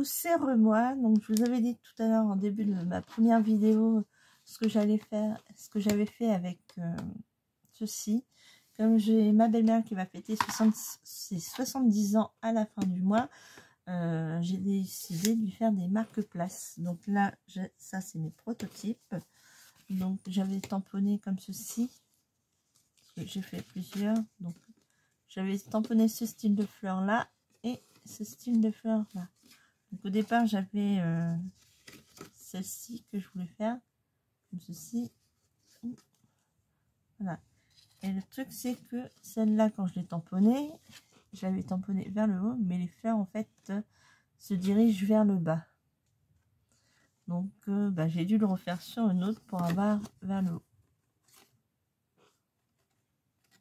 coucou, c'est Remois. Donc je vous avais dit tout à l'heure en début de ma première vidéo ce que j'allais faire, ce que j'avais fait avec ceci. Comme j'ai ma belle-mère qui va fêter ses 70 ans à la fin du mois, j'ai décidé de lui faire des marque-places. Donc là, ça c'est mes prototypes. Donc j'avais tamponné comme ceci. J'ai fait plusieurs. Donc j'avais tamponné ce style de fleurs là et ce style de fleurs là. Donc au départ j'avais celle-ci que je voulais faire comme ceci. Voilà. Et le truc c'est que celle-là quand je l'ai tamponnée, je l'avais tamponnée vers le haut, mais les fleurs en fait se dirigent vers le bas. Donc j'ai dû le refaire sur une autre pour avoir vers le haut.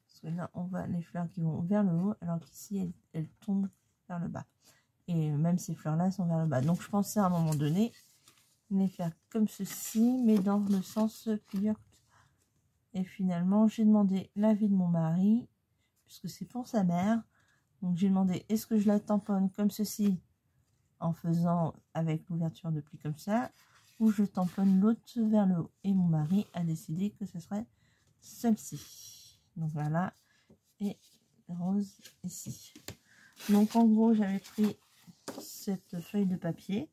Parce que là on voit les fleurs qui vont vers le haut alors qu'ici elles tombent vers le bas. Et même ces fleurs là sont vers le bas. Donc je pensais à un moment donné les faire comme ceci, mais dans le sens pliure. Et finalement j'ai demandé l'avis de mon mari puisque c'est pour sa mère. Donc j'ai demandé est-ce que je la tamponne comme ceci en faisant avec l'ouverture de pli comme ça, ou je tamponne l'autre vers le haut. Et mon mari a décidé que ce serait celle-ci. Donc voilà, et rose ici. Donc en gros j'avais pris cette feuille de papier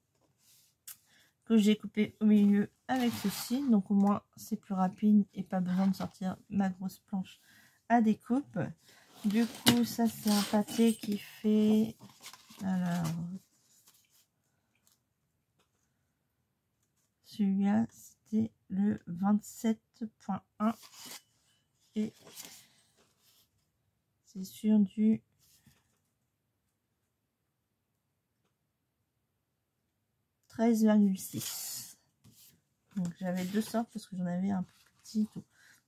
que j'ai coupé au milieu avec ceci, donc au moins c'est plus rapide et pas besoin de sortir ma grosse planche à découpe. Du coup ça c'est un papier qui fait, alors celui-là c'était le 27.1 et c'est sur du 13,6. Donc j'avais deux sortes parce que j'en avais un petit tout.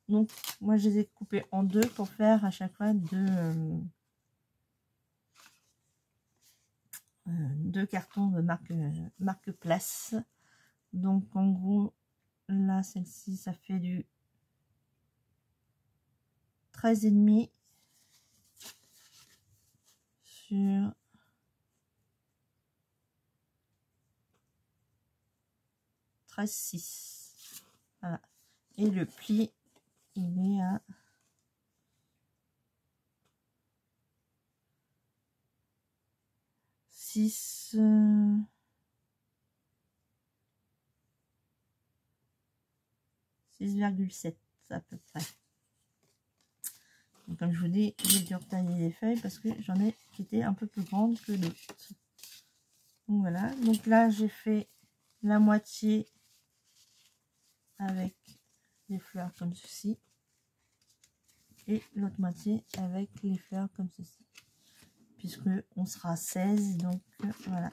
Donc moi je les ai coupés en deux pour faire à chaque fois deux cartons de marque place. Donc en gros là celle-ci ça fait du 13,5 sur 13,6. Voilà. Et le pli il est à 6,7 à peu près. Donc, comme je vous dis, j'ai dû retailler les feuilles parce que j'en ai qui étaient un peu plus grandes que d'autres. Donc voilà, donc là j'ai fait la moitié avec les fleurs comme ceci et l'autre moitié avec les fleurs comme ceci, puisque on sera 16, donc voilà.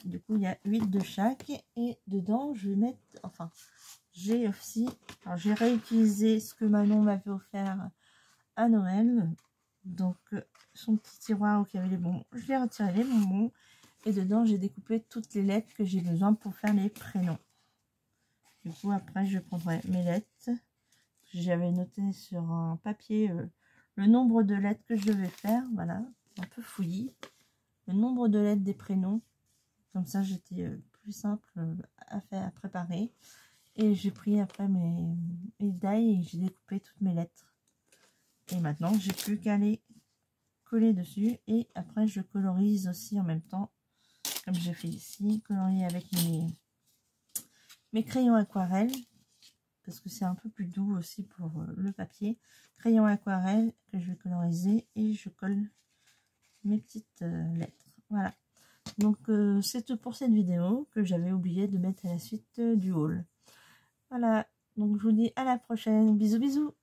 Du coup il y a 8 de chaque et dedans je vais mettre, enfin j'ai aussi, alors j'ai réutilisé ce que Manon m'avait offert à Noël, donc son petit tiroir où il y avait les bonbons, je l'ai retiré les bonbons et dedans j'ai découpé toutes les lettres que j'ai besoin pour faire les prénoms. Du coup après je prendrai mes lettres, j'avais noté sur un papier le nombre de lettres que je devais faire, voilà, un peu fouillis, le nombre de lettres des prénoms, comme ça j'étais plus simple à faire, à préparer. Et j'ai pris après mes die et j'ai découpé toutes mes lettres. Et maintenant, j'ai plus qu'à les coller dessus. Et après, je colorise aussi en même temps, comme j'ai fait ici, colorier avec mes crayons aquarelle, parce que c'est un peu plus doux aussi pour le papier. Crayon aquarelle que je vais coloriser et je colle mes petites lettres. Voilà. Donc, c'est tout pour cette vidéo que j'avais oublié de mettre à la suite du haul. Voilà, donc je vous dis à la prochaine. Bisous, bisous.